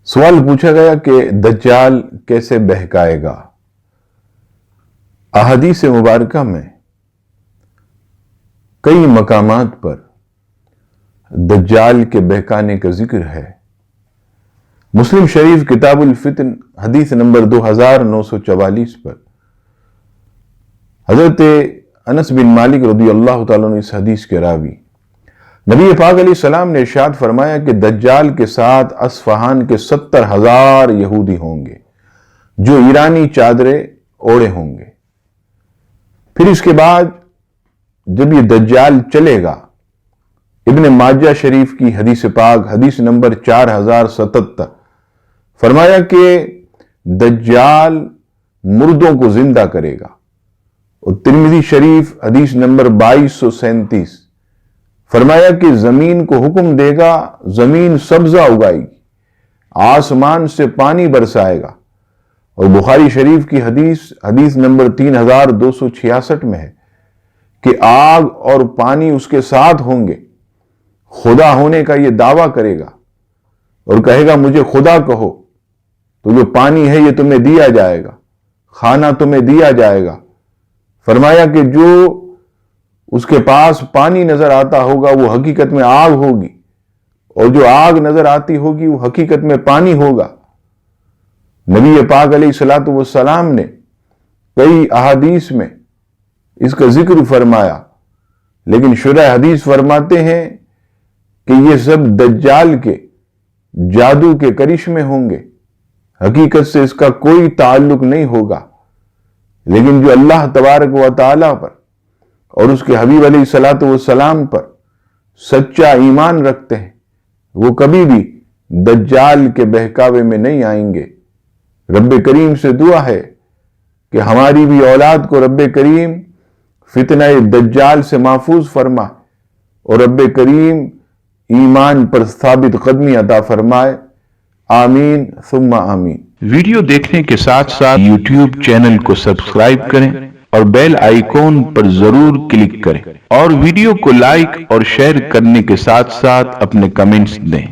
سوال پوچھا گیا کہ دجال کیسے بہکائے گا۔ احادیث مبارکہ میں کئی مقامات پر دجال کے بہکانے کا ذکر ہے۔ مسلم شریف کتاب الفتن حدیث نمبر 2944 پر حضرت انس بن مالک رضی اللہ تعالیٰ عنہ اس حدیث کے راوی نبی پاک علیہ السلام نے ارشاد فرمایا کہ دجال کے ساتھ اصفہان کے 70,000 یہودی ہوں گے جو ایرانی چادریں اوڑے ہوں گے۔ پھر اس کے بعد جب یہ دجال چلے گا، ابن ماجہ شریف کی حدیث پاک حدیث نمبر 4077 فرمایا کہ دجال مردوں کو زندہ کرے گا، اور ترمذی شریف حدیث نمبر 2237 فرمایا کہ زمین کو حکم دے گا، زمین سبزہ اگائے گی، آسمان سے پانی برسائے گا، اور بخاری شریف کی حدیث نمبر 3266 میں ہے کہ آگ اور پانی اس کے ساتھ ہوں گے۔ خدا ہونے کا یہ دعویٰ کرے گا اور کہے گا مجھے خدا کہو، تو جو پانی ہے یہ تمہیں دیا جائے گا، کھانا تمہیں دیا جائے گا۔ فرمایا کہ جو اس کے پاس پانی نظر آتا ہوگا وہ حقیقت میں آگ ہوگی، اور جو آگ نظر آتی ہوگی وہ حقیقت میں پانی ہوگا۔ نبی پاک علیہ السلام نے کئی احادیث میں اس کا ذکر فرمایا، لیکن شرح حدیث فرماتے ہیں کہ یہ سب دجال کے جادو کے کرشمے ہوں گے، حقیقت سے اس کا کوئی تعلق نہیں ہوگا۔ لیکن جو اللہ تبارک و تعالیٰ پر اور اس کے حبیب علیہ السلام پر سچا ایمان رکھتے ہیں، وہ کبھی بھی دجال کے بہکاوے میں نہیں آئیں گے۔ رب کریم سے دعا ہے کہ ہماری بھی اولاد کو رب کریم فتنہ دجال سے محفوظ فرما، اور رب کریم ایمان پر ثابت قدمی عطا فرمائے۔ آمین ثم آمین۔ ویڈیو دیکھنے کے ساتھ ساتھ یوٹیوب چینل کو سبسکرائب کریں اور بیل آئیکن پر ضرور کلک کریں، اور ویڈیو کو لائک اور شیئر کرنے کے ساتھ ساتھ اپنے کمنٹس دیں۔